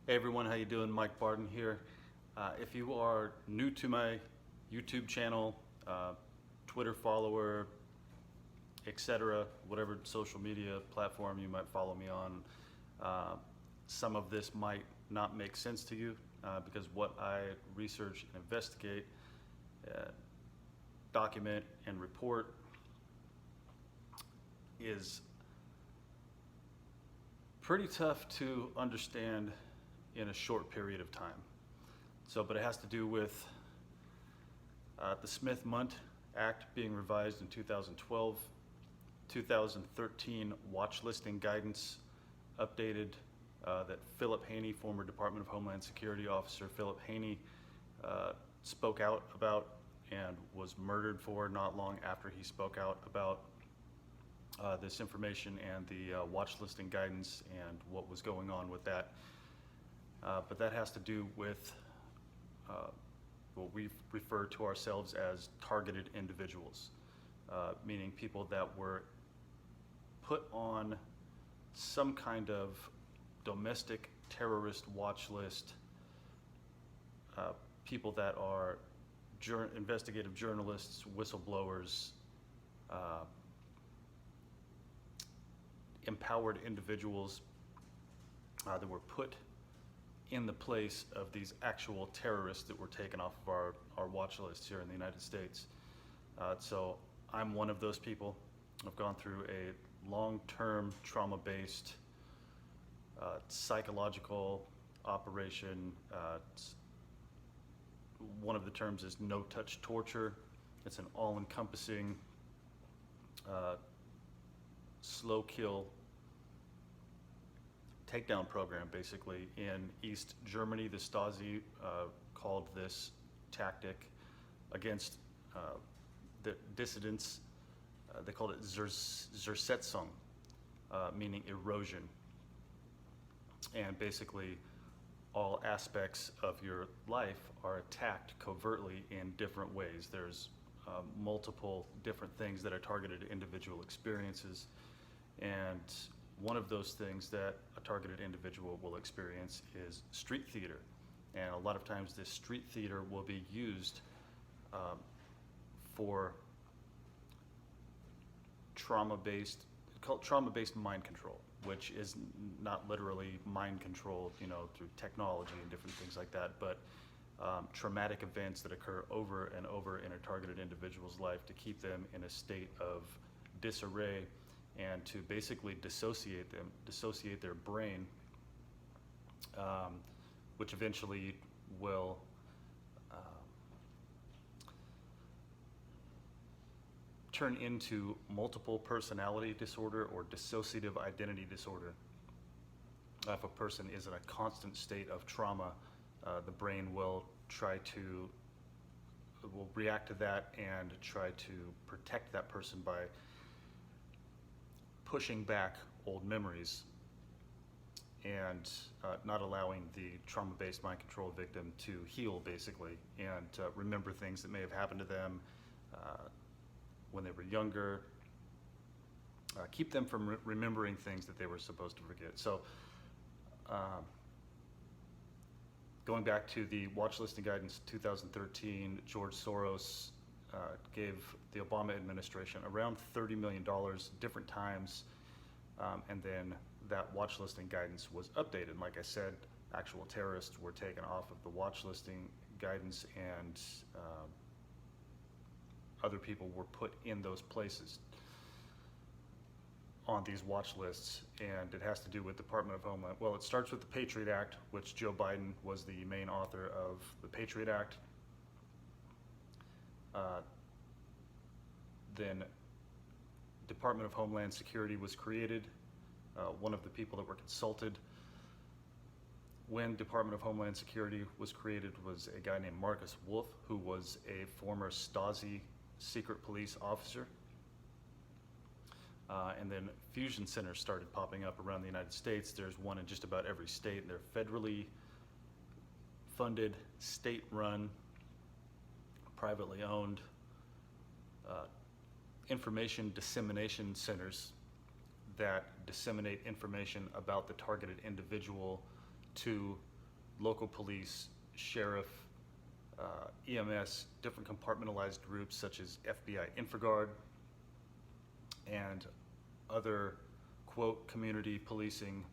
Hey everyone, how you doing? Mike Barden here. If you are new to my YouTube channel, Twitter follower, etc., whatever social media platform you might follow me on, some of this might not make sense to you because what I research and investigate, document and report is pretty tough to understand in a short period of time. But it has to do with the Smith-Mundt Act being revised in 2012, 2013 watch listing guidance updated that Philip Haney, former Department of Homeland Security officer Philip Haney, spoke out about and was murdered for not long after he spoke out about this information and the watch listing guidance and what was going on with that. But that has to do with what we refer to ourselves as targeted individuals, meaning people that were put on some kind of domestic terrorist watch list, people that are investigative journalists, whistleblowers, empowered individuals that were put in the place of these actual terrorists that were taken off of our watch lists here in the United States. So I'm one of those people. I've gone through a long-term trauma-based psychological operation. One of the terms is no-touch torture. It's an all-encompassing slow kill takedown program, basically. In East Germany, the Stasi called this tactic against the dissidents, they called it Zersetzung, meaning erosion. And basically all aspects of your life are attacked covertly in different ways. There's multiple different things that are targeted at individual experiences, and one of those things that a targeted individual will experience is street theater. And a lot of times this street theater will be used for trauma-based mind control, which is not literally mind control, through technology and different things like that, but traumatic events that occur over and over in a targeted individual's life to keep them in a state of disarray and to basically dissociate their brain, which eventually will turn into multiple personality disorder or dissociative identity disorder. If a person is in a constant state of trauma, the brain will react to that and try to protect that person by pushing back old memories and not allowing the trauma-based mind control victim to heal, basically, and remember things that may have happened to them when they were younger, keep them from remembering things that they were supposed to forget. So going back to the watch listing guidance 2013, George Soros gave the Obama administration around $30 million different times, and then that watch listing guidance was updated. And like I said, actual terrorists were taken off of the watch listing guidance, and other people were put in those places on these watch lists. And it has to do with Department of Homeland. Well, it starts with the Patriot Act, which Joe Biden was the main author of the Patriot Act. Then Department of Homeland Security was created. One of the people that were consulted when Department of Homeland Security was created was a guy named Marcus Wolf, who was a former Stasi secret police officer. And then fusion centers started popping up around the United States. There's one in just about every state. They're federally funded, state-run, privately owned information dissemination centers that disseminate information about the targeted individual to local police, sheriff, EMS, different compartmentalized groups such as FBI InfraGard, and other, quote, community policing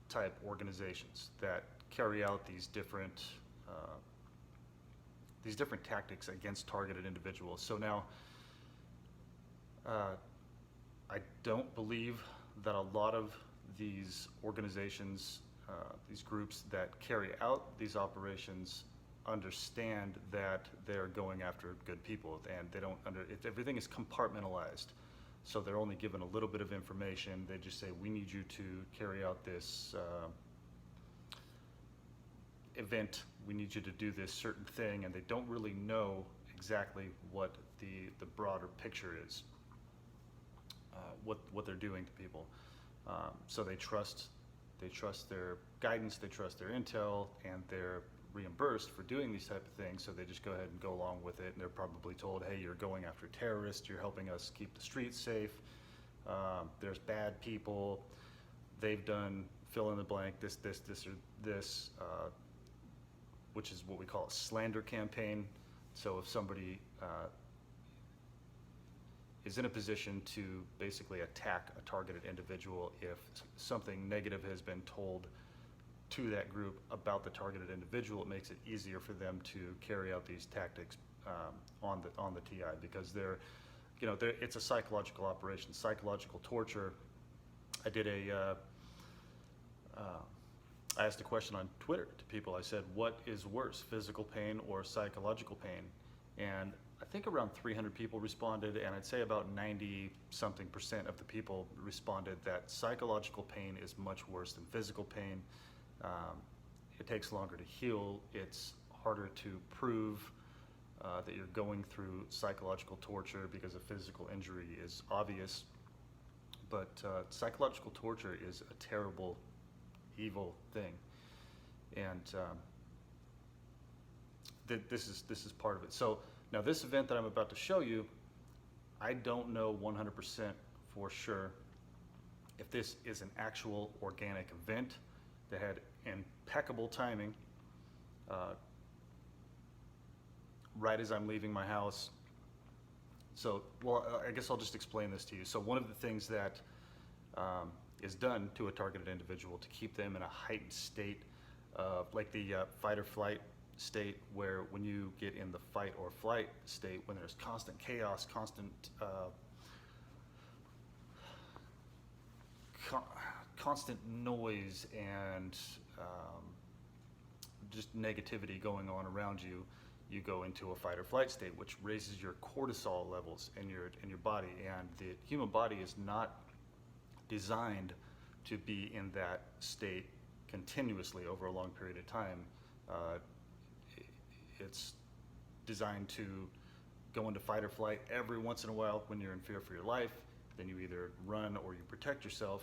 type organizations that carry out these different tactics against targeted individuals. So now, I don't believe that a lot of these organizations, these groups that carry out these operations understand that they're going after good people, and they don't everything is compartmentalized. So they're only given a little bit of information. They just say, we need you to carry out this event, we need you to do this certain thing, and they don't really know exactly what the broader picture is, what they're doing to people. So they trust their guidance, they trust their intel, and they're reimbursed for doing these type of things, so they just go ahead and go along with it, and they're probably told, hey, you're going after terrorists, you're helping us keep the streets safe, there's bad people, they've done fill in the blank, this, or this, which is what we call a slander campaign. So if somebody is in a position to basically attack a targeted individual, if something negative has been told to that group about the targeted individual, it makes it easier for them to carry out these tactics on the TI, because it's a psychological operation, psychological torture. I asked a question on Twitter to people. I said, what is worse, physical pain or psychological pain? And I think around 300 people responded, and I'd say about 90-something% of the people responded that psychological pain is much worse than physical pain. It takes longer to heal. It's harder to prove that you're going through psychological torture, because a physical injury is obvious. But psychological torture is a terrible, evil thing, and this is part of it. So now this event that I'm about to show you, I don't know 100% for sure if this is an actual organic event that had impeccable timing. Right as I'm leaving my house. So, well, I guess I'll just explain this to you. So one of the things that is done to a targeted individual to keep them in a heightened state of, like the fight or flight state, where when you get in the fight or flight state, when there's constant chaos, constant noise, and just negativity going on around you, you go into a fight or flight state, which raises your cortisol levels in your body. And the human body is not designed to be in that state continuously over a long period of time. It's designed to go into fight or flight every once in a while when you're in fear for your life. Then you either run or you protect yourself.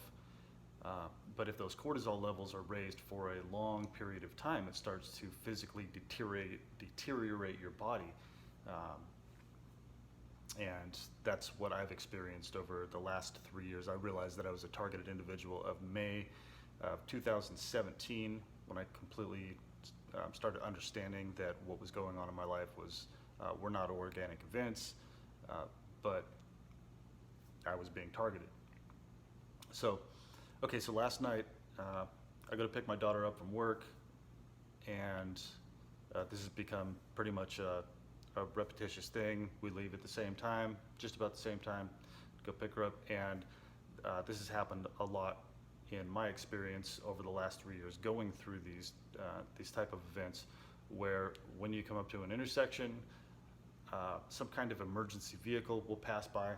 But if those cortisol levels are raised for a long period of time, it starts to physically deteriorate your body. And that's what I've experienced over the last 3 years. I realized that I was a targeted individual of May of 2017, when I completely started understanding that what was going on in my life were not organic events, but I was being targeted. So last night, I go to pick my daughter up from work, and this has become pretty much a repetitious thing. We leave at the same time, just about the same time, go pick her up, and this has happened a lot in my experience over the last 3 years, going through these type of events, where when you come up to an intersection, some kind of emergency vehicle will pass by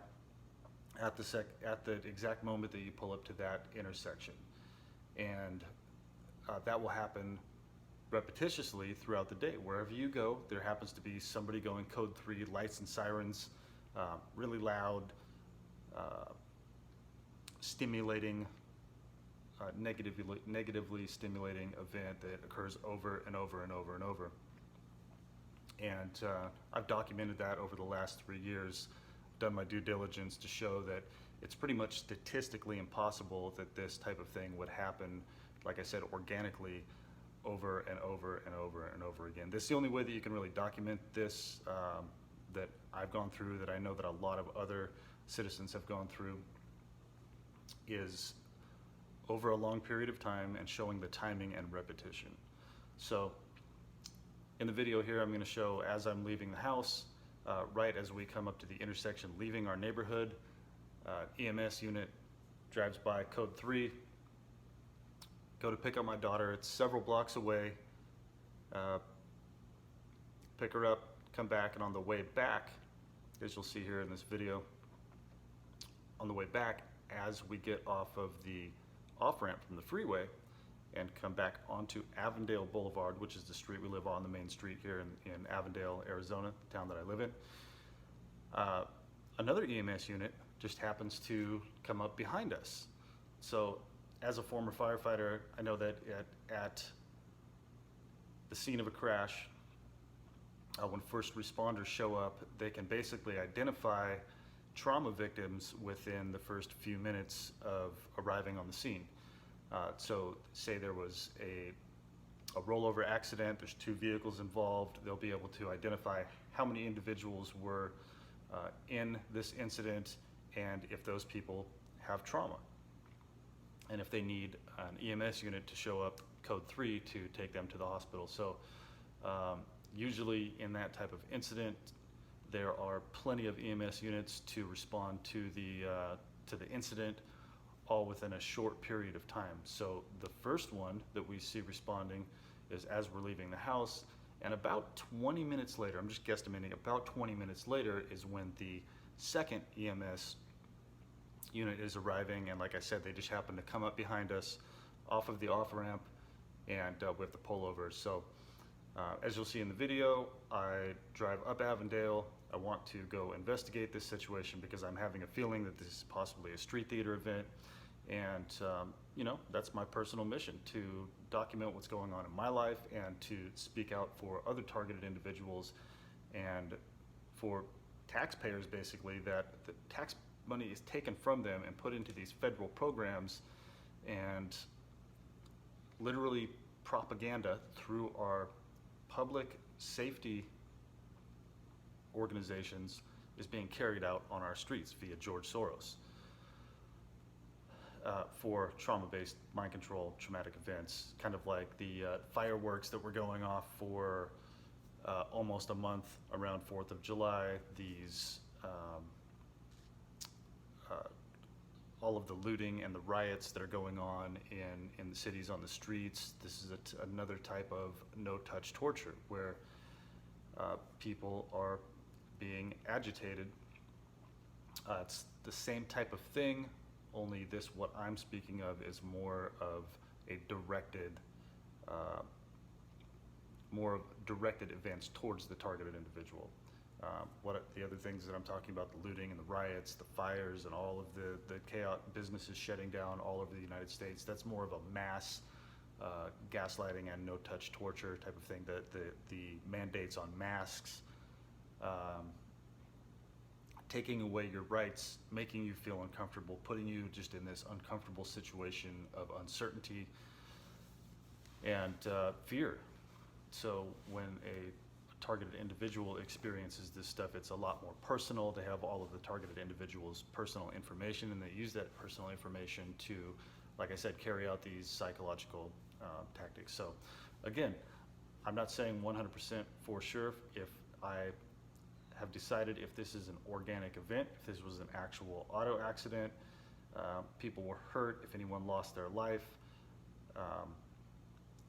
at the exact moment that you pull up to that intersection, and that will happen repetitiously throughout the day. Wherever you go, there happens to be somebody going code 3, lights and sirens, really loud, stimulating, negatively stimulating event that occurs over and over and over and over. And I've documented that over the last 3 years, done my due diligence to show that it's pretty much statistically impossible that this type of thing would happen like I said, organically over and over and over and over again. This is the only way that you can really document this that I've gone through, that I know that a lot of other citizens have gone through, is over a long period of time and showing the timing and repetition. So in the video here, I'm going to show as I'm leaving the house, right as we come up to the intersection leaving our neighborhood, EMS unit drives by code 3, go to pick up my daughter. It's several blocks away. Pick her up, come back, and on the way back, as you'll see here in this video, on the way back, as we get off of the off-ramp from the freeway and come back onto Avondale Boulevard, which is the street we live on, the main street here in Avondale, Arizona, the town that I live in, another EMS unit just happens to come up behind us. So as a former firefighter, I know that at the scene of a crash, when first responders show up, they can basically identify trauma victims within the first few minutes of arriving on the scene. So say there was a rollover accident, there's 2 vehicles involved, they'll be able to identify how many individuals were in this incident and if those people have trauma. And if they need an EMS unit to show up, code 3 to take them to the hospital. So usually in that type of incident, there are plenty of EMS units to respond to the incident, all within a short period of time. So the first one that we see responding is as we're leaving the house, and about 20 minutes later, I'm just guesstimating, about 20 minutes later is when the second EMS unit is arriving, and like I said, they just happen to come up behind us off of the off-ramp, and we have to pull over. So as you'll see in the video, I drive up Avondale. I want to go investigate this situation because I'm having a feeling that this is possibly a street theater event. And, you know, that's my personal mission, to document what's going on in my life and to speak out for other targeted individuals and for taxpayers, basically, that the tax money is taken from them and put into these federal programs, and literally propaganda through our public safety organizations is being carried out on our streets via George Soros for trauma-based mind control, traumatic events, kind of like the fireworks that were going off for almost a month around 4th of July, these all of the looting and the riots that are going on in the cities on the streets. This is another type of no-touch torture where people are being agitated. It's the same type of thing, only this, what I'm speaking of, is more of a directed, more of directed events towards the targeted individual. What the other things that I'm talking about, the looting and the riots, the fires, and all of the chaos, businesses shutting down all over the United States, that's more of a mass gaslighting and no-touch torture type of thing. The mandates on masks, taking away your rights, making you feel uncomfortable, putting you just in this uncomfortable situation of uncertainty and fear. So when a targeted individual experiences this stuff, it's a lot more personal. They have all of the targeted individual's personal information, and they use that personal information to, like I said, carry out these psychological tactics. So again, I'm not saying 100% for sure if I have decided if this is an organic event, if this was an actual auto accident, people were hurt, if anyone lost their life.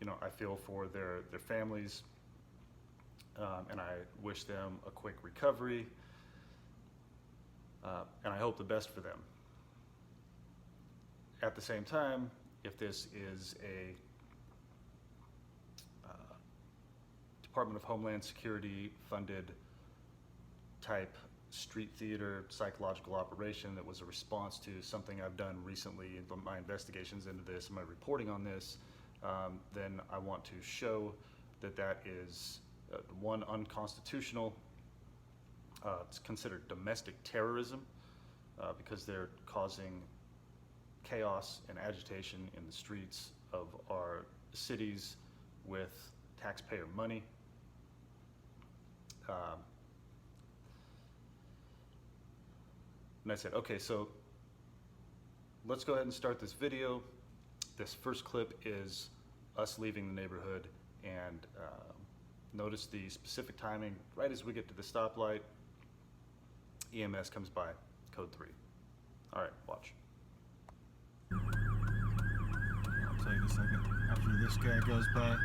You know, I feel for their families, and I wish them a quick recovery, and I hope the best for them. At the same time, if this is a Department of Homeland Security funded type street theater psychological operation that was a response to something I've done recently in my investigations into this, my reporting on this, then I want to show that that is one, unconstitutional. It's considered domestic terrorism because they're causing chaos and agitation in the streets of our cities with taxpayer money. And I said, okay, so let's go ahead and start this video. This first clip is us leaving the neighborhood, and notice the specific timing. Right as we get to the stoplight, EMS comes by, code 3. All right, watch. I'll tell you in a second. After this guy goes by.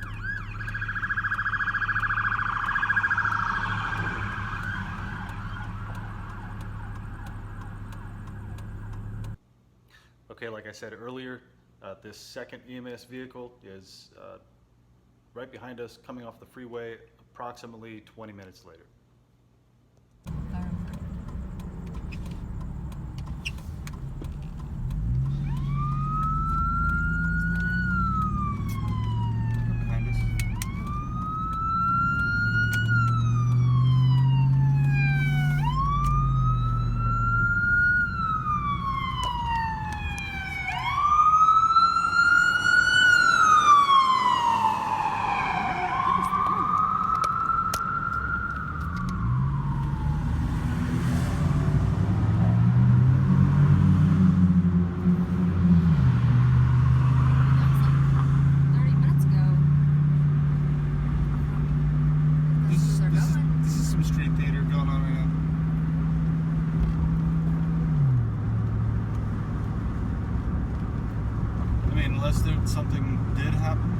Okay, like I said earlier, this second EMS vehicle is right behind us, coming off the freeway, approximately 20 minutes later. Behind us. This is some street theater going on right now. I mean, unless something did happen.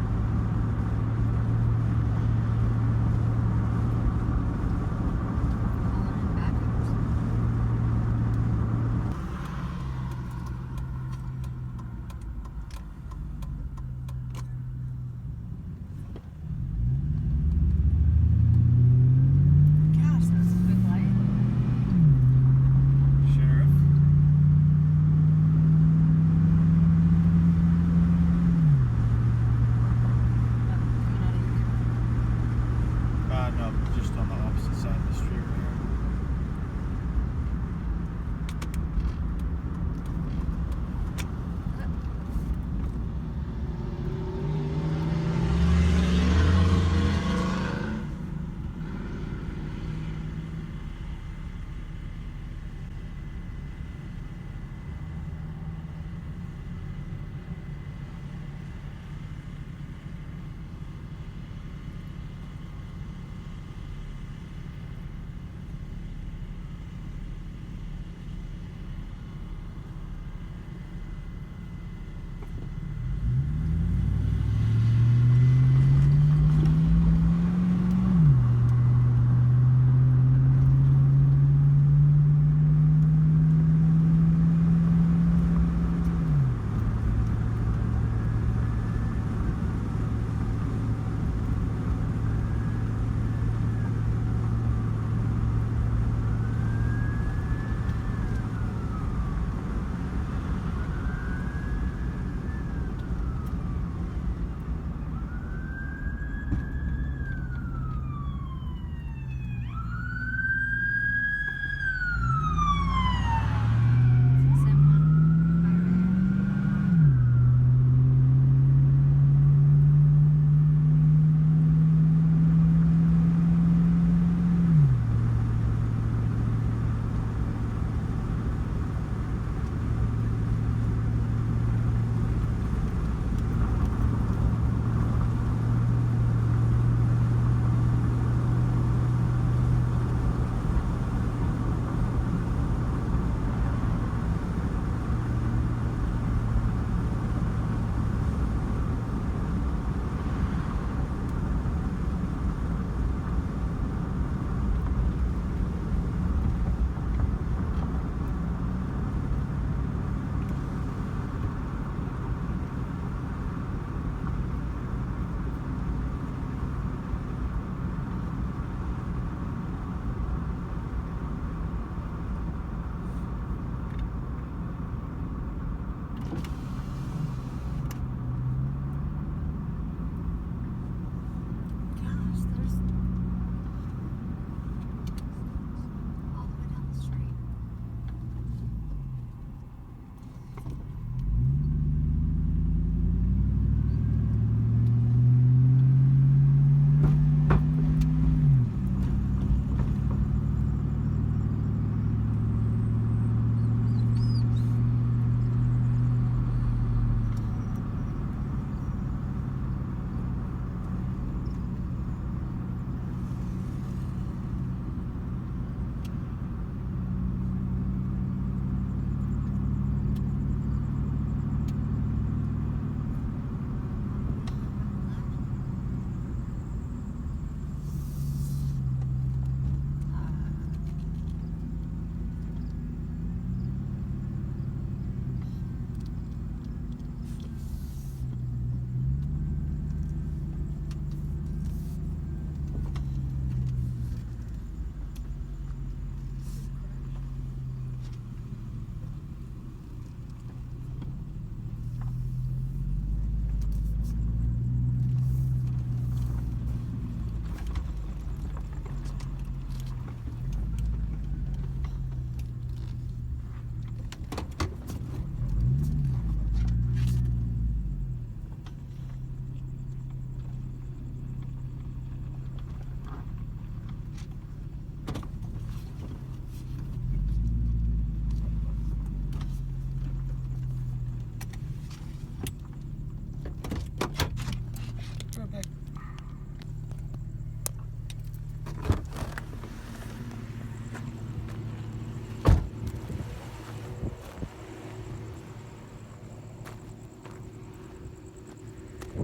Hey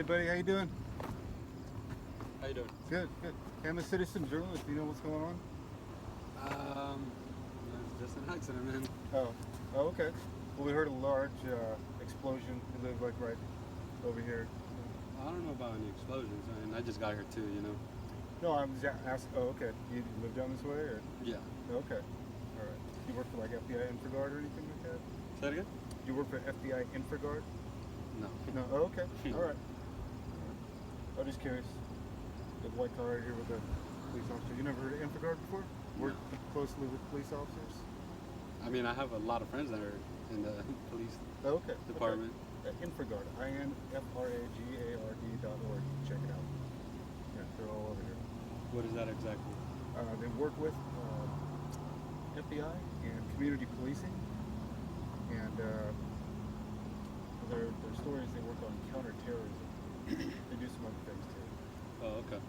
buddy, how you doing? How you doing? Good, good. Hey, I'm a citizen journalist. Do you know what's going on? Just an accident, man. Oh, okay. Well, we heard a large explosion. We live like right over here. I don't know about any explosions. I mean, I just got here too, you know. No, I'm just asking. Oh, okay. You live down this way, or? Yeah. Okay. All right. You work for like FBI Infraguard or anything like that? Say it again? You work for FBI Infraguard? No. No. Oh, okay. All right. I'm just curious. The white car right here with the police officer. You never heard of Infraguard before? Work closely with police officers? I mean, I have a lot of friends that are in the police Oh, okay. department. Okay. Infraguard. INFRAGARD.org. Check it out. Yeah, they're all over here. What is that exactly? They work with FBI and community policing, and their stories, they work on counterterrorism. They do some other things too. Oh, okay.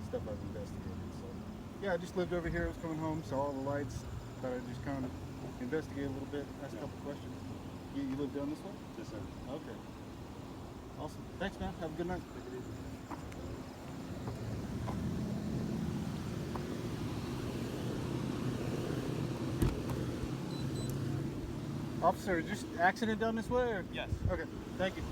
Stuff I've investigated. So yeah, I just lived over here. I was coming home, saw all the lights. Thought I'd just kind of investigate a little bit, ask a couple questions. You live down this way? Yes, sir. Okay. Awesome. Thanks, man. Have a good night. Take it easy. Officer, just accident down this way? Or? Yes. Okay. Thank you.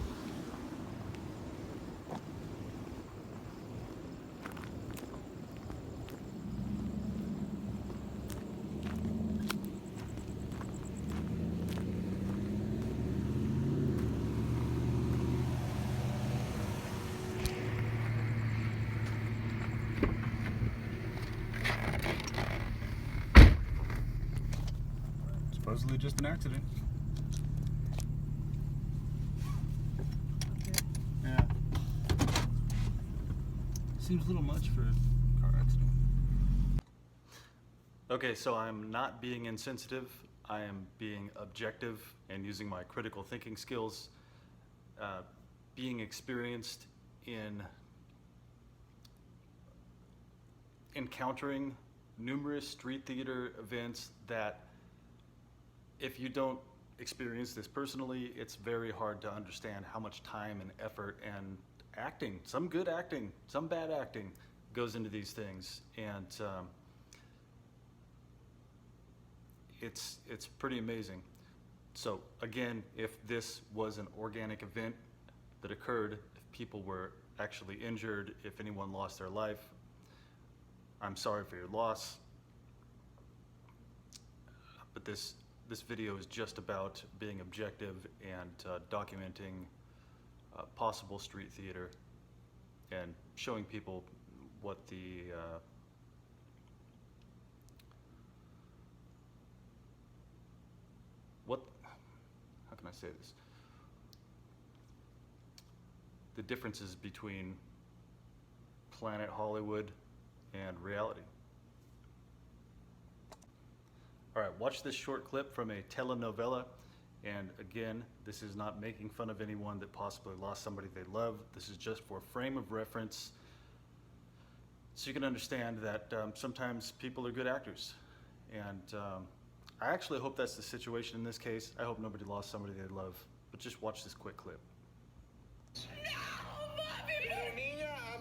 Supposedly just an accident. Yeah. Seems a little much for a car accident. Okay, so I'm not being insensitive. I am being objective and using my critical thinking skills, being experienced in encountering numerous street theater events that if you don't experience this personally, it's very hard to understand how much time and effort and acting, some good acting, some bad acting, goes into these things. And it's pretty amazing. So again, if this was an organic event that occurred, if people were actually injured, if anyone lost their life, I'm sorry for your loss. But this video is just about being objective and documenting possible street theater and showing people what the how can I say this? The differences between Planet Hollywood and reality. All right, watch this short clip from a telenovela. And again, this is not making fun of anyone that possibly lost somebody they love. This is just for frame of reference, so you can understand that sometimes people are good actors. And I actually hope that's the situation in this case. I hope nobody lost somebody they love. But just watch this quick clip.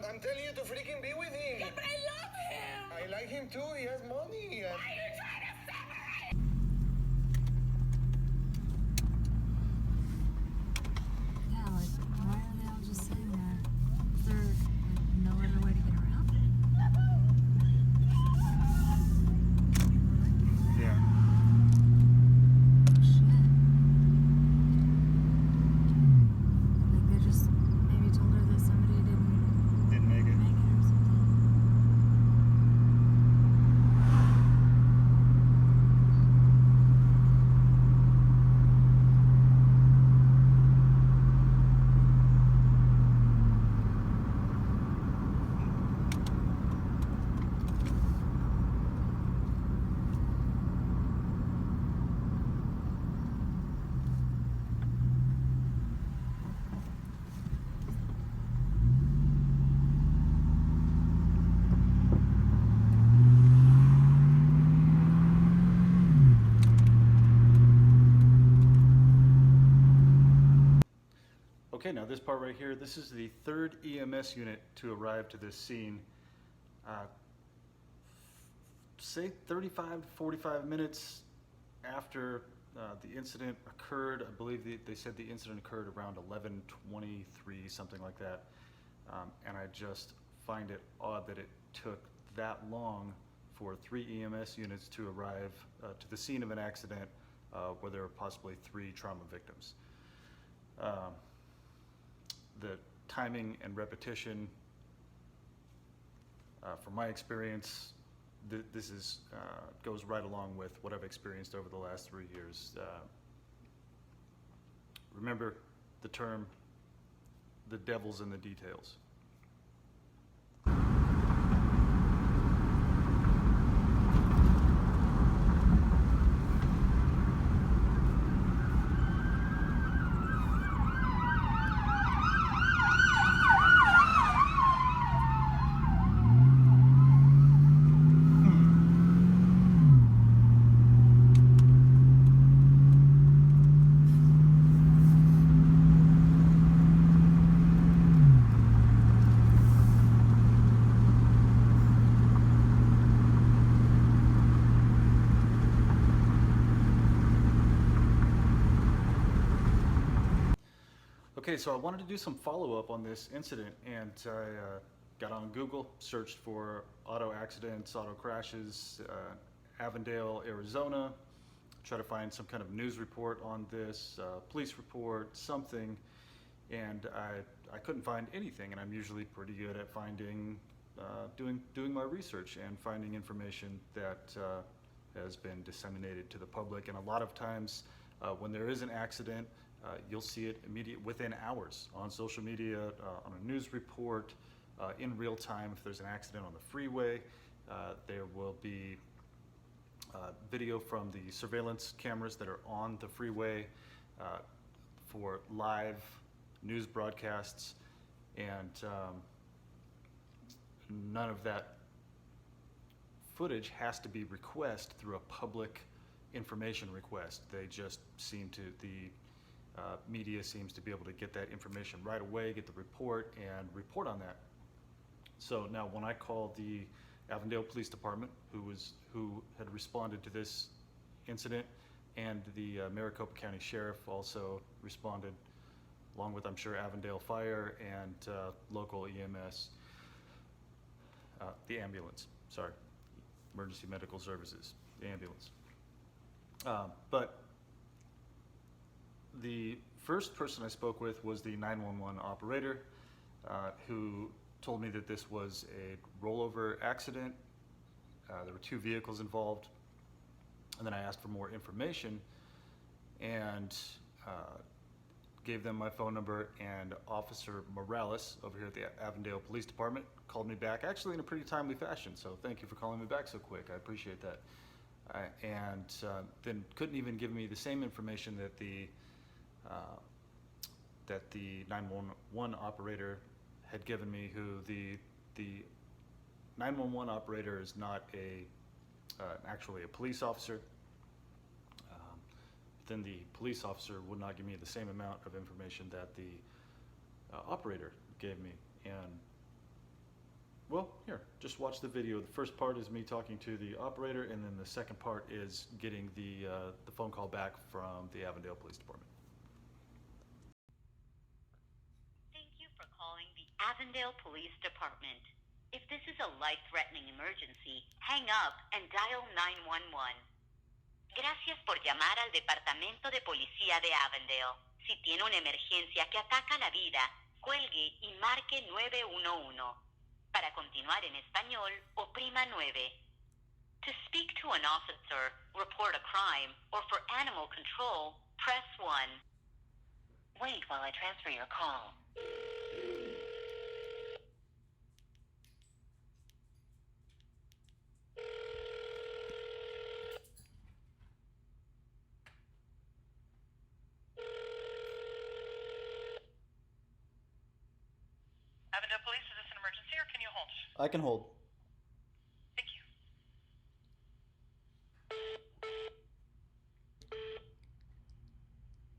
I'm telling you to freaking be with him. Yeah, but I love him. I like him too. He has money. Why are you trying to separate? Yeah, like, why are they all just sitting there? Is there like, no other way to get around it? Yeah. Shit. Like, they just maybe told her that somebody Didn't make it. make it or something. Okay, now this part right here, this is the third EMS unit to arrive to this scene. Say 35 to 45 minutes after the incident occurred. I believe they said the incident occurred around 11:23, something like that. And I just find it odd that it took that long for 3 EMS units to arrive to the scene of an accident where there were possibly 3 trauma victims. The timing and repetition, from my experience, this is goes right along with what I've experienced over the last 3 years. Remember the term, the devil's in the details. Okay, so I wanted to do some follow-up on this incident, and I got on Google, searched for auto accidents, auto crashes, Avondale, Arizona, try to find some kind of news report on this, police report, something, and I couldn't find anything, and I'm usually pretty good at finding, doing my research and finding information that has been disseminated to the public, and a lot of times when there is an accident, you'll see it within hours on social media, on a news report, in real time. If there's an accident on the freeway, there will be video from the surveillance cameras that are on the freeway for live news broadcasts, and none of that footage has to be requested through a public information request. They just seem to, the media seems to be able to get that information right away, get the report, and report on that. So now when I called the Avondale Police Department, who had responded to this incident, and the Maricopa County Sheriff also responded, along with, I'm sure, Avondale Fire and local EMS, the ambulance, sorry, Emergency Medical Services, the ambulance. But the first person I spoke with was the 911 operator, who told me that this was a rollover accident. There were 2 vehicles involved. And then I asked for more information and gave them my phone number, and Officer Morales over here at the Avondale Police Department called me back, actually in a pretty timely fashion, so thank you for calling me back so quick. I appreciate that. And then couldn't even give me the same information that the 911 operator had given me, who the 911 operator is not actually a police officer. Then the police officer would not give me the same amount of information that the operator gave me. And well, here, just watch the video. The first part is me talking to the operator, and then the second part is getting the phone call back from the Avondale Police Department. Thank you for calling the Avondale Police Department. If this is a life-threatening emergency, hang up and dial 911. Gracias por llamar al Departamento de Policía de Avondale. Si tiene una emergencia que ataca la vida, cuelgue y marque 911. Para continuar en español, oprima 9. To speak to an officer, report a crime, or for animal control, press 1. Wait while I transfer your call. Avondale Police, is this an emergency or can you hold? I can hold. Thank you.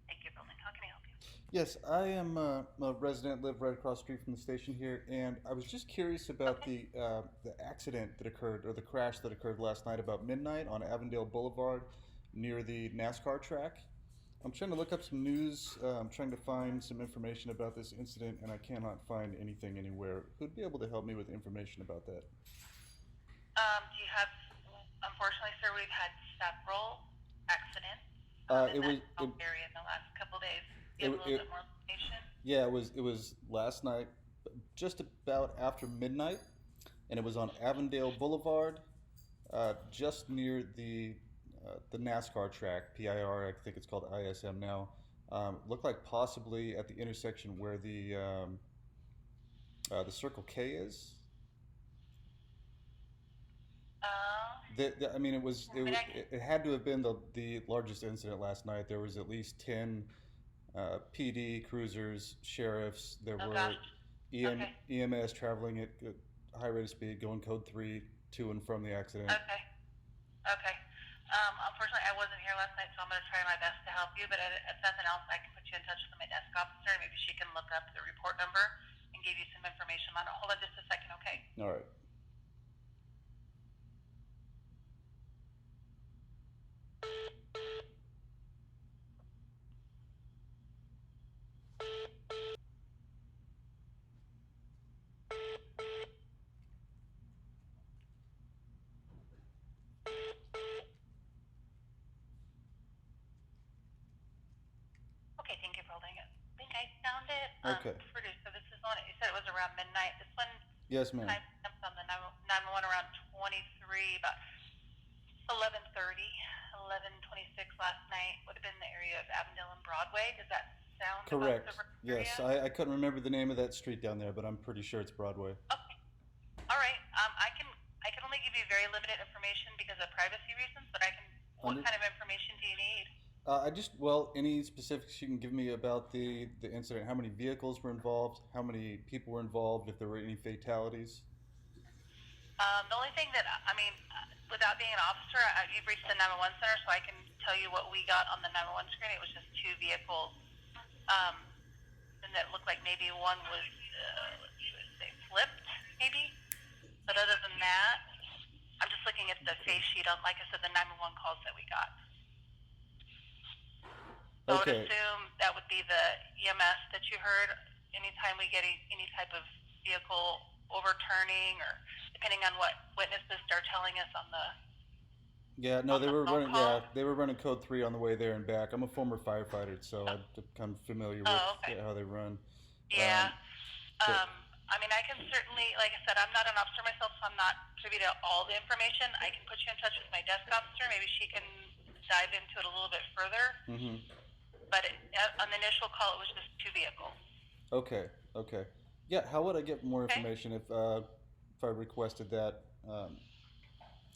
Thank you, building. How can I help you? Yes, I am a resident, live right across the street from the station here, and I was just curious about the accident that occurred, or the crash that occurred last night about midnight on Avondale Boulevard near the NASCAR track. I'm trying to look up some news. I'm trying to find some information about this incident, and I cannot find anything anywhere. Who'd be able to help me with information about that? Do you have, unfortunately, sir, we've had several accidents It was in that area in the last couple days. Do you have a little bit more information? yeah, it was last night, just about after midnight, and it was on Avondale Boulevard, just near the NASCAR track, PIR. I think it's called ISM now. Looked like possibly at the intersection where the Circle K is. I mean, it had to have been the largest incident last night. There was at least 10 PD cruisers, sheriffs. There Oh, were gosh. Okay. EMS traveling at high rate of speed, going code 3 to and from the accident. Okay. Okay. Unfortunately, I wasn't here last night, so I'm going to try my best to help you. But if nothing else, I can put you in touch with my desk officer. Maybe she can look up the report number and give you some information on it. Hold on just a second, okay? All right. Okay, thank you for holding it. I think I found it. Okay. So this is on it. You said it was around midnight. This one Yes, ma'am. time stamped on the 911 around 23, about 11:30, 11:26 last night. Would have been the area of Avondale and Broadway. Does that sound Correct. about the area? Yes, I couldn't remember the name of that street down there, but I'm pretty sure it's Broadway. Okay. All right. I can only give you very limited information because of privacy reasons, but I can. What kind of information do you need? Any specifics you can give me about the incident? How many vehicles were involved? How many people were involved? If there were any fatalities? The only thing that, without being an officer, you've reached the 911 center, so I can tell you what we got on the 911 screen. It was just 2 vehicles, and that looked like maybe one was, they flipped, maybe. But other than that, I'm just looking at the face sheet on, like I said, the 911 calls that we got. So Okay. I would assume that would be the EMS that you heard. Anytime we get any type of vehicle overturning, or depending on what witnesses start telling us on the. Yeah, no, On they the were phone running. call? Yeah, they were running code 3 on the way there and back. I'm a former firefighter, so I'm kind of familiar with Oh, okay. how they run. Yeah. so- I can certainly, like I said, I'm not an officer myself, so I'm not privy to all the information. I can put you in touch with my desk officer. Maybe she can dive into it a little bit further. Mhm. But on the initial call, it was just 2 vehicles. Okay. Okay. Yeah. How would I get more Okay. information if I requested that?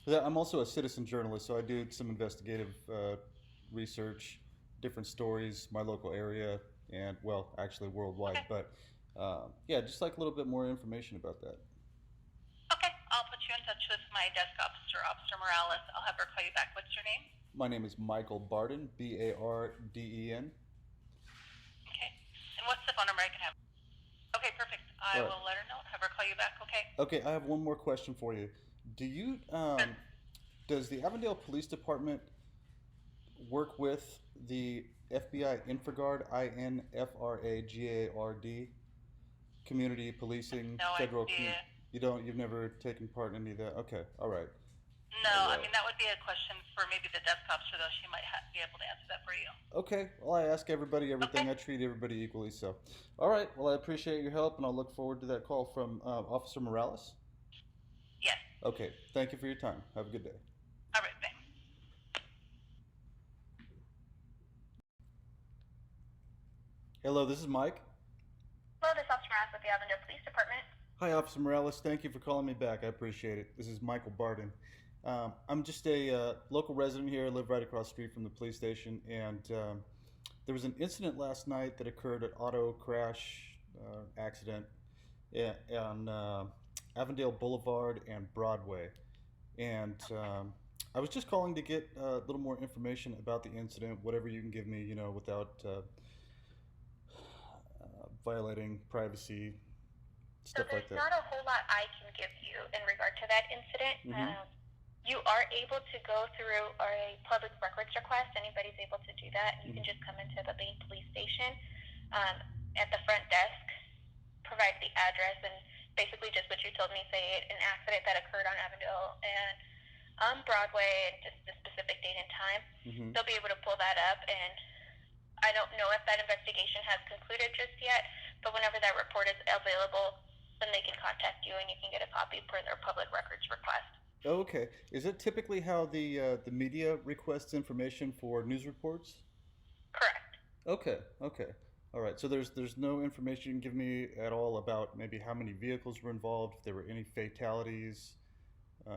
Yeah, I'm also a citizen journalist, so I do some investigative research, different stories, my local area, and well, actually worldwide. Okay. But yeah, just like a little bit more information about that. Okay, I'll put you in touch with my desk officer, Officer Morales. I'll have her call you back. What's your name? My name is Michael Barden, Barden. Okay. And what's the phone number I can have? Okay, perfect. I All right. will let her know. Have her call you back, okay? Okay, I have one more question for you. Do you does the Avondale Police Department work with the FBI Infragard, INFRAGARD, community policing, No federal? idea. You've never taken part in any of that. Okay, all right. No, All right. that would be a question for maybe the desk officer, though. She might be able to answer that for you. Okay, well, I ask everybody everything. Okay. I treat everybody equally. So, all right. Well, I appreciate your help, and I'll look forward to that call from Officer Morales. Yes. Okay, thank you for your time. Have a good day. All right, thanks. Hello, this is Mike. Hello, this is Officer Morales with the Avondale Police Department. Hi, Officer Morales. Thank you for calling me back. I appreciate it. This is Michael Barden. I'm just a local resident here. I live right across the street from the police station, and there was an incident last night that occurred, an auto crash accident on Avondale Boulevard and Broadway. And I was just calling to get a little more information about the incident, whatever you can give me, without violating privacy, So stuff like there's that. not a whole lot I can give you in regard to that incident. Mhm. You are able to go through a public records request. Anybody's able to do that. You can just come into the main police station at the front desk, provide the address, and basically just what you told me, say an accident that occurred on Avondale and Broadway and just the specific date and time. Mhm. They'll be able to pull that up, and I don't know if that investigation has concluded just yet, but whenever that report is available, then they can contact you and you can get a copy per their public records request. Oh, okay. Is it typically how the media requests information for news reports? Correct. Okay. Okay. All right. So there's no information you can give me at all about maybe how many vehicles were involved, if there were any fatalities,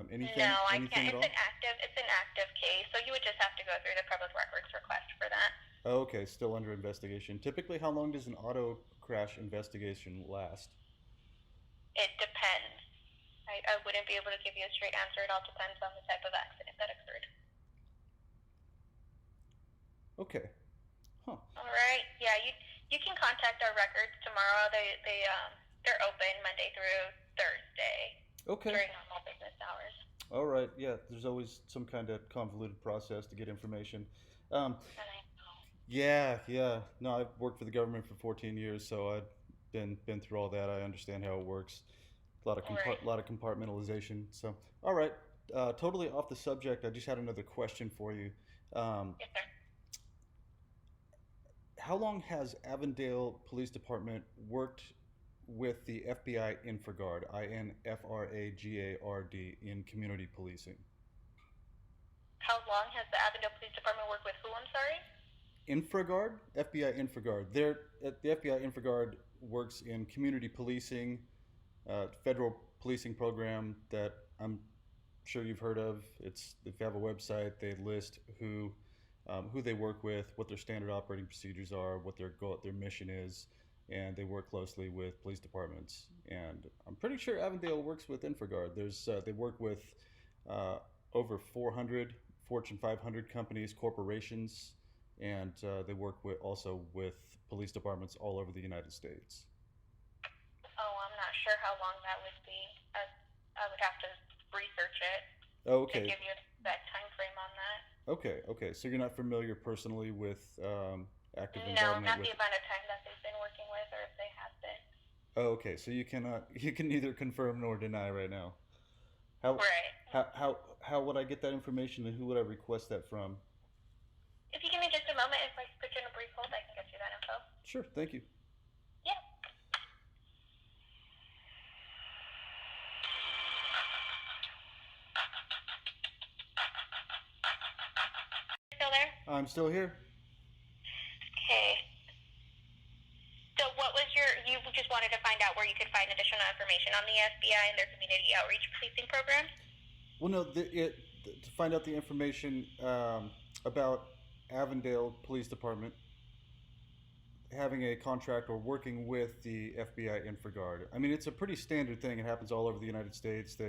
anything No, I anything can't. at all? It's an active case, so you would just have to go through the public records request for that. Oh, okay. Still under investigation. Typically, how long does an auto crash investigation last? It depends. I wouldn't be able to give you a straight answer. It all depends on the type of accident that occurred. Okay. Huh. All right. Yeah, you can contact our records tomorrow. They're open Monday through Thursday Okay. during normal business hours. All right. Yeah. There's always some kind of convoluted process to get information. And I know. Yeah. Yeah. No, I've worked for the government for 14 years, so I've been through all that. I understand how it works. A lot of Right. lot of compartmentalization. So, all right. Totally off the subject. I just had another question for you. Yes, sir. How long has Avondale Police Department worked with the FBI Infragard, INFRAGARD, in community policing? How long has the Avondale Police Department worked with who? I'm sorry. Infragard, FBI Infragard. The FBI Infragard works in community policing, federal policing program that I'm sure you've heard of. If they have a website, they list who they work with, what their standard operating procedures are, what their mission is, and they work closely with police departments. And I'm pretty sure Avondale works with Infragard. They work with over 400 Fortune 500 companies, corporations, and they work also with police departments all over the United States. Oh, I'm not sure how long that would be. I would have to research it Oh, to okay. give you an exact time frame on that. Okay. So you're not familiar personally with active No, involvement not with. the amount of time that they've been working with, or if they have been. Oh, okay. So you can neither confirm nor deny right now. How Right. how would I get that information, and who would I request that from? If you give me just a moment, if I put you in a brief hold, I can get you that info. Sure. Thank you. Yeah. Still there? I'm still here. Okay. So what was you just wanted to find out where you could find additional information on the FBI and their community outreach policing programs? Well, no, to find out the information about Avondale Police Department having a contract or working with the FBI Infragard. I mean, it's a pretty standard thing. It happens all over the United States. Well,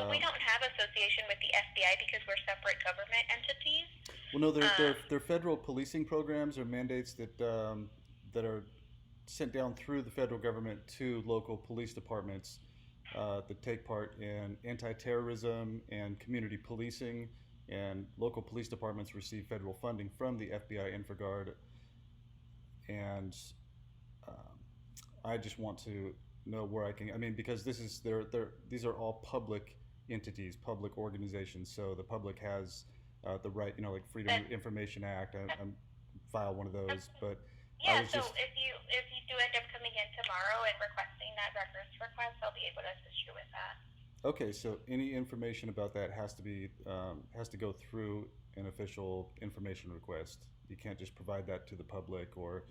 we don't have association with the FBI because we're separate government entities. Well, no, they're federal policing programs or mandates that are sent down through the federal government to local police departments that take part in anti-terrorism and community policing. And local police departments receive federal funding from the FBI Infragard. And I just want to know where I can. I mean, because these are all public entities, public organizations. So the public has the right, like Freedom of Information Act. I'm file one of those, but yeah. I was So just. if you do end up coming in tomorrow and requesting that records request, I'll be able to assist you with that. Okay, so any information about that has to go through an official information request. You can't just provide that to the public or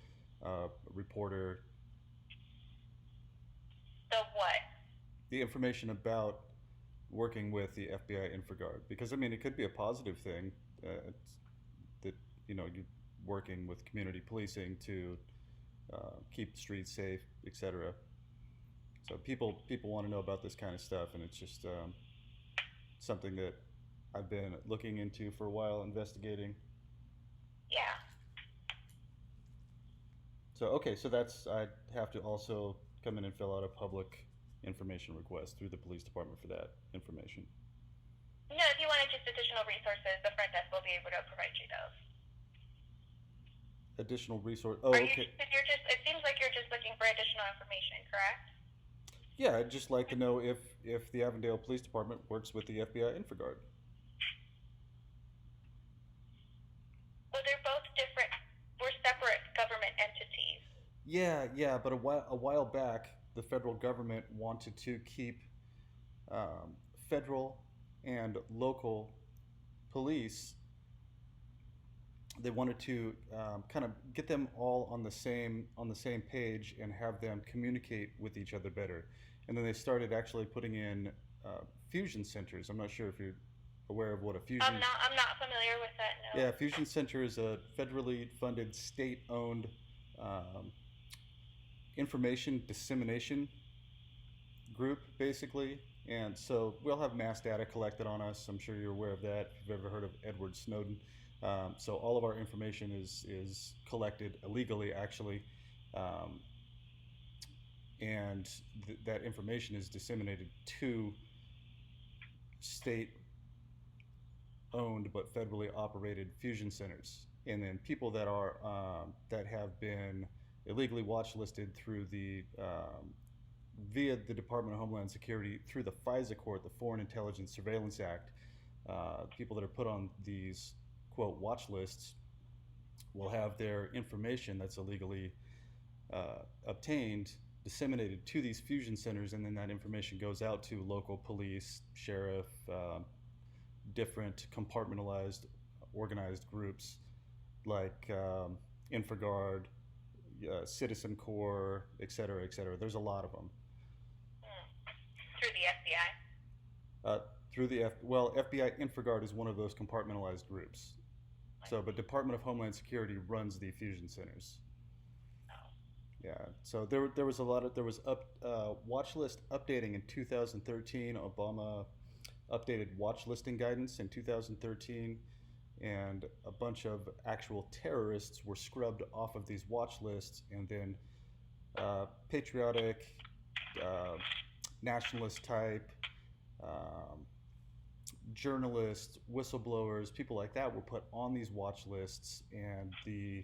a reporter. The what? The information about working with the FBI Infragard, because I mean it could be a positive thing that you're working with community policing to keep the streets safe, etc. So people want to know about this kind of stuff, and it's just something that I've been looking into for a while, investigating. Yeah. So, okay, so that's, I have to also come in and fill out a public information request through the police department for that information. No, if you wanted just additional resources, the front desk will be able to provide you those. Additional resource, oh, Are you, okay. if you're just, it seems like you're just looking for additional information, correct? Yeah, I'd just like to know if the Avondale Police Department works with the FBI Infraguard. Well, they're both different, we're separate government entities. Yeah, but a while back, the federal government wanted to keep federal and local police. They wanted to kind of get them all on the same page and have them communicate with each other better. And then they started actually putting in fusion centers. I'm not sure if you're aware of what a fusion. I'm not familiar with that. No. Yeah, Fusion Center is a federally funded, state-owned information dissemination group, basically. And so we'll have mass data collected on us. I'm sure you're aware of that, if you've ever heard of Edward Snowden. So all of our information is collected illegally, actually. And that information is disseminated to state-owned but federally operated fusion centers. And then people that are that have been illegally watch listed through the via the Department of Homeland Security through the FISA court, the Foreign Intelligence Surveillance Act, people that are put on these quote watch lists will have their information that's illegally obtained disseminated to these fusion centers, and then that information goes out to local police, sheriff, different compartmentalized organized groups like Infraguard, Citizen Corps, et cetera, et cetera. There's a lot of them. Through the FBI? Through the FBI Infraguard is one of those compartmentalized groups. So, but Department of Homeland Security runs the fusion centers. Yeah, so there was a lot of, there was watch list updating in 2013. Obama updated watch listing guidance in 2013, and a bunch of actual terrorists were scrubbed off of these watch lists, and then patriotic, nationalist type, journalists, whistleblowers, people like that were put on these watch lists, and the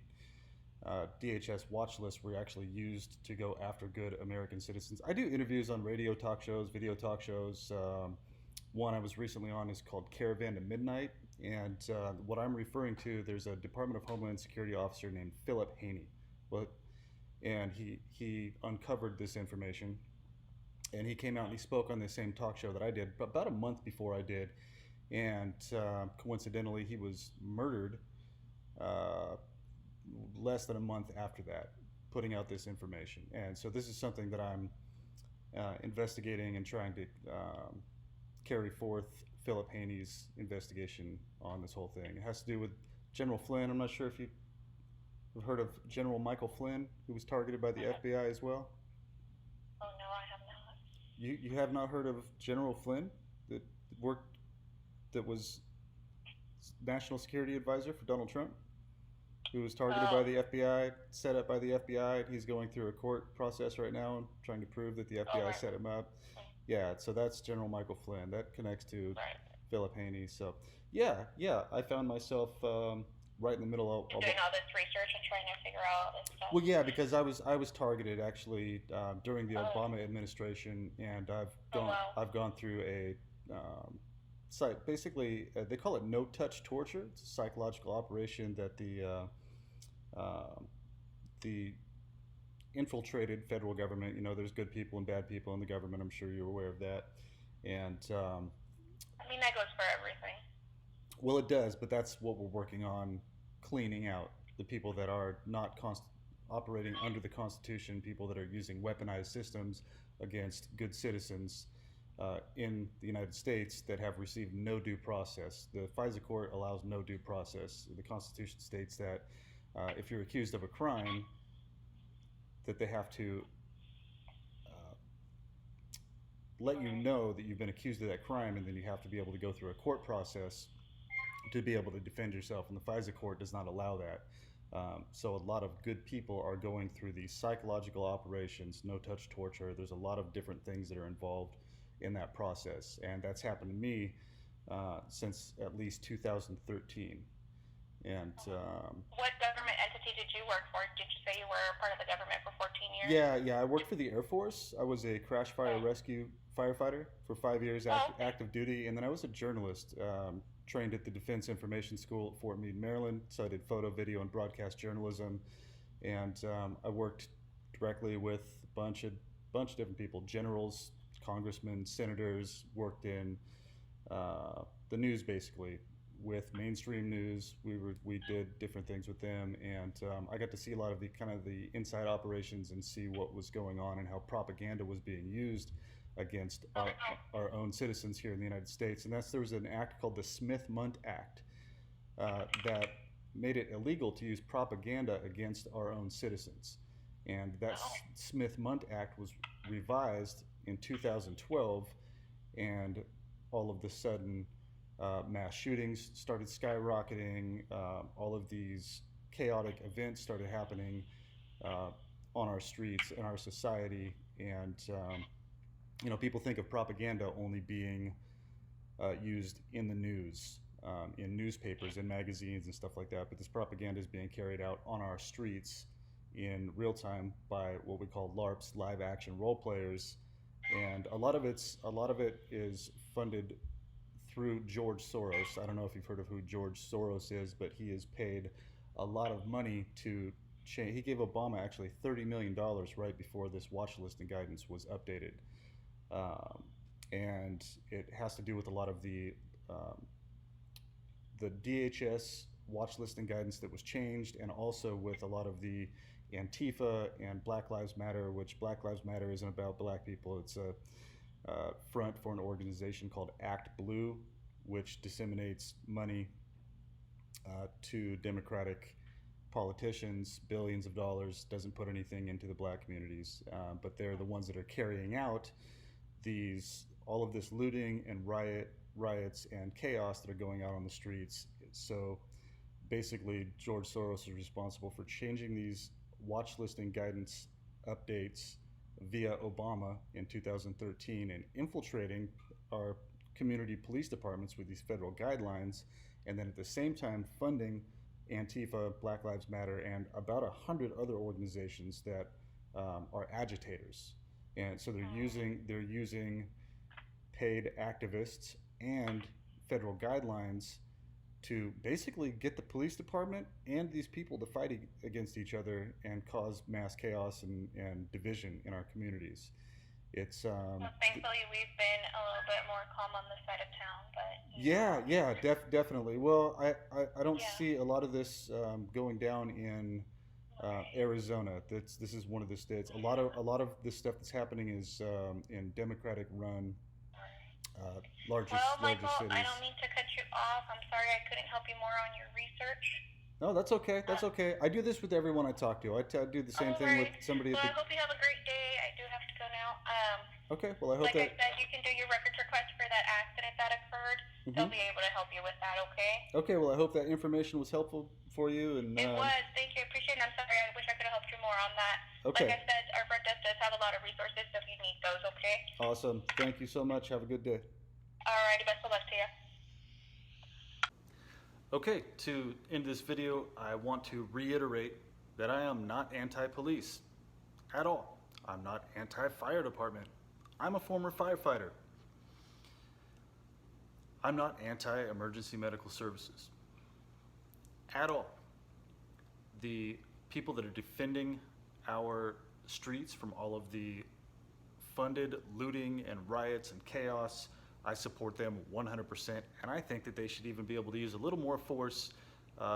DHS watch lists were actually used to go after good American citizens. I do interviews on radio talk shows, video talk shows. One I was recently on is called Caravan to Midnight, and what I'm referring to, there's a Department of Homeland Security officer named Philip Haney, and he uncovered this information, and he came out and he spoke on the same talk show that I did about a month before I did, and coincidentally he was murdered less than a month after that, putting out this information. And so this is something that I'm investigating and trying to carry forth Philip Haney's investigation on this whole thing. It has to do with General Flynn. I'm not sure if you've heard of General Michael Flynn, who was targeted by the FBI as well. Oh, no, I have not. You have not heard of General Flynn, that was National Security Advisor for Donald Trump, who was targeted by the FBI, set up by the FBI. He's going through a court process right now and trying to prove that the FBI set him up. Yeah, so that's General Michael Flynn. That connects to Philip Haney. So, yeah, I found myself right in the middle of doing all this research and trying to figure out all this stuff. Well, yeah, because I was targeted actually during the Obama administration, and I've gone through a site. Basically, they call it no-touch torture. It's a psychological operation that the infiltrated federal government. You know, there's good people and bad people in the government. I'm sure you're aware of that. And I mean, that goes for everything. Well, it does, but that's what we're working on, cleaning out the people that are not operating under the Constitution, people that are using weaponized systems against good citizens in the United States that have received no due process. The FISA court allows no due process. The Constitution states that if you're accused of a crime, that they have to let you know that you've been accused of that crime, and then you have to be able to go through a court process to be able to defend yourself, and the FISA court does not allow that. So a lot of good people are going through these psychological operations, no-touch torture. There's a lot of different things that are involved in that process, and that's happened to me since at least 2013. And What government entity did you work for? Did you say you were part of the government for 14 years? yeah, I worked for the Air Force. I was a crash fire rescue firefighter for 5 years, active duty, and then I was a journalist, trained at the Defense Information School at Fort Meade, Maryland. So I did photo, video, and broadcast journalism, and I worked directly with a bunch of different people, generals, congressmen, senators. Worked in the news basically with mainstream news. We did different things with them, and I got to see a lot of the kind of the inside operations and see what was going on and how propaganda was being used against our own citizens here in the United States. And there was an act called the Smith-Mundt Act that made it illegal to use propaganda against our own citizens. And that Smith-Mundt Act was revised in 2012, and all of the sudden mass shootings started skyrocketing. All of these chaotic events started happening on our streets, in our society, and people think of propaganda only being used in the news, in newspapers and magazines and stuff like that. But this propaganda is being carried out on our streets in real time by what we call LARPs, live action role players, and a lot of it is funded through George Soros. I don't know if you've heard of who George Soros is, but he has paid a lot of money to change. He gave Obama actually $30 million right before this watch listing guidance was updated. And it has to do with a lot of the DHS watch listing guidance that was changed, and also with a lot of the Antifa and Black Lives Matter, which Black Lives Matter isn't about black people. It's a front for an organization called Act Blue, which disseminates money to Democratic politicians, billions of dollars, doesn't put anything into the black communities, but they're the ones that are carrying out all of this looting and riots and chaos that are going out on the streets. So basically, George Soros is responsible for changing these watch listing guidance updates via Obama in 2013 and infiltrating our community police departments with these federal guidelines, and then at the same time funding Antifa, Black Lives Matter, and about 100 other organizations that are agitators. And so they're using paid activists and federal guidelines to basically get the police department and these people to fight against each other and cause mass chaos and division in our communities. It's well, thankfully we've been a little bit more calm on this side of town, but definitely. Well, I don't see a lot of this going down in Arizona. This is one of the states. A lot of this stuff that's happening is in Democratic run largest Michael, cities. I don't mean to cut you off. I'm sorry I couldn't help you more on your research. No, that's okay. That's okay. I do this with everyone I talk to. I do the same thing with somebody. Well, I hope you have a great day. I do have to go now. Okay. Well, I hope I said, you can do your records request for that accident that occurred. They'll be able to help you with that. Okay. Okay. Well, I hope that information was helpful for you. And it was. Thank you. I appreciate it. I'm sorry. I wish I could have helped you more on that. Okay. Like I said, our front desk does have a lot of resources, so if you need those, okay. Awesome. Thank you so much. Have a good day. Alrighty. Best of luck to you. Okay, to end this video, I want to reiterate that I am not anti-police at all. I'm not anti-fire department. I'm a former firefighter. I'm not anti-emergency medical services at all. The people that are defending our streets from all of the funded looting and riots and chaos, I support them 100%, and I think that they should even be able to use a little more force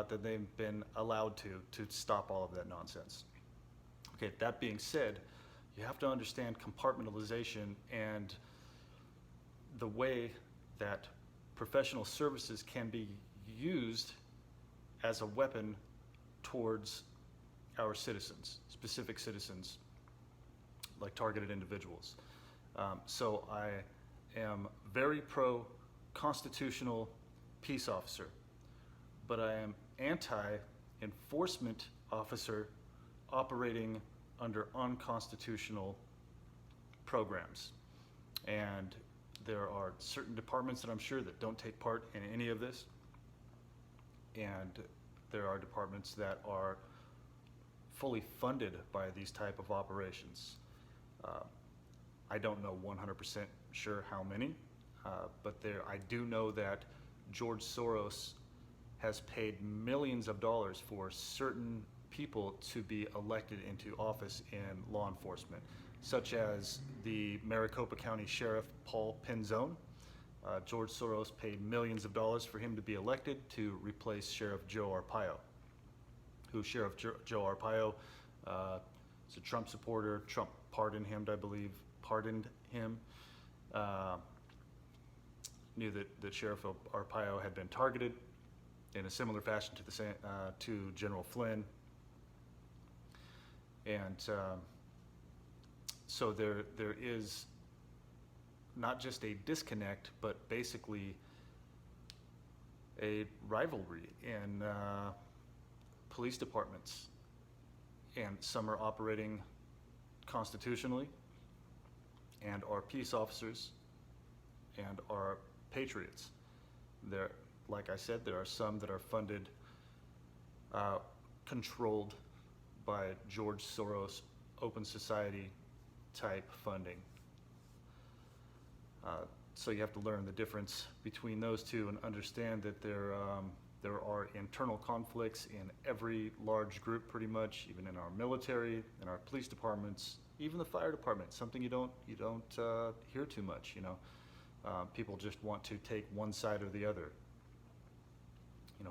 than they've been allowed to stop all of that nonsense. Okay, that being said, you have to understand compartmentalization and the way that professional services can be used as a weapon towards our citizens, specific citizens, like targeted individuals. So I am very pro-constitutional peace officer, but I am enforcement officer operating under unconstitutional programs. And there are certain departments that I'm sure that don't take part in any of this. And there are departments that are fully funded by these type of operations. I don't know 100% sure how many, but I do know that George Soros has paid millions of dollars for certain people to be elected into office in law enforcement, such as the Maricopa County Sheriff Paul Penzone. George Soros paid millions of dollars for him to be elected to replace Sheriff Joe Arpaio, who Sheriff Joe Arpaio is a Trump supporter. Trump pardoned him, I believe, knew that Sheriff Arpaio had been targeted in a similar fashion to General Flynn. And so there is not just a disconnect, but basically a rivalry in police departments. And some are operating constitutionally and are peace officers and are patriots. There, like I said, there are some that are funded, controlled by George Soros open society type funding. So you have to learn the difference between those two and understand that there are internal conflicts in every large group, pretty much, even in our military, in our police departments, even the fire department. Something you don't hear too much. People just want to take one side or the other.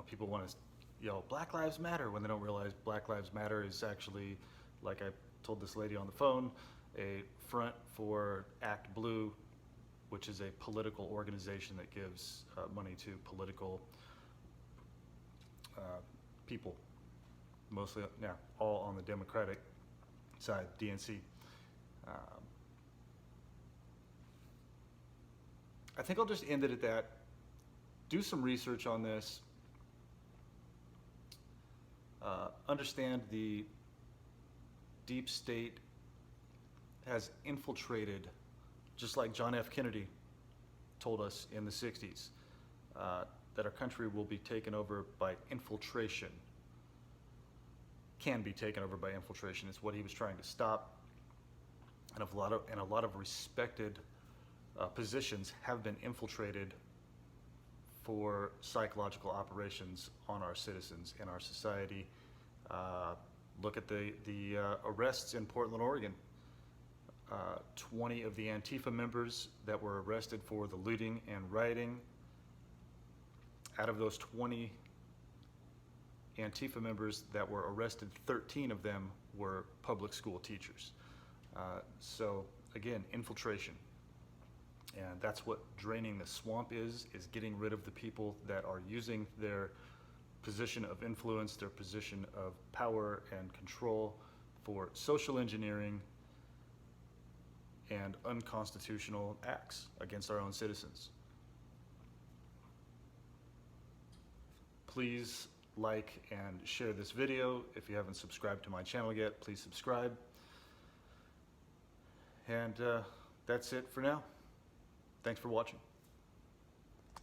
People want to yell Black Lives Matter when they don't realize Black Lives Matter is actually, like I told this lady on the phone, a front for Act Blue, which is a political organization that gives money to political people, mostly, all on the Democratic side, DNC. I think I'll just end it at that. Do some research on this. Understand the deep state has infiltrated, just like John F. Kennedy told us in the 60s, that our country will be taken over by infiltration. Can be taken over by infiltration. It's what he was trying to stop. And a lot of respected positions have been infiltrated for psychological operations on our citizens in our society. Look at the arrests in Portland, Oregon. 20 of the Antifa members that were arrested for the looting and rioting. Out of those 20 Antifa members that were arrested, 13 of them were public school teachers. So again, infiltration. And that's what draining the swamp is getting rid of the people that are using their position of influence, their position of power and control for social engineering and unconstitutional acts against our own citizens. Please like and share this video. If you haven't subscribed to my channel yet, please subscribe. And that's it for now. Thanks for watching.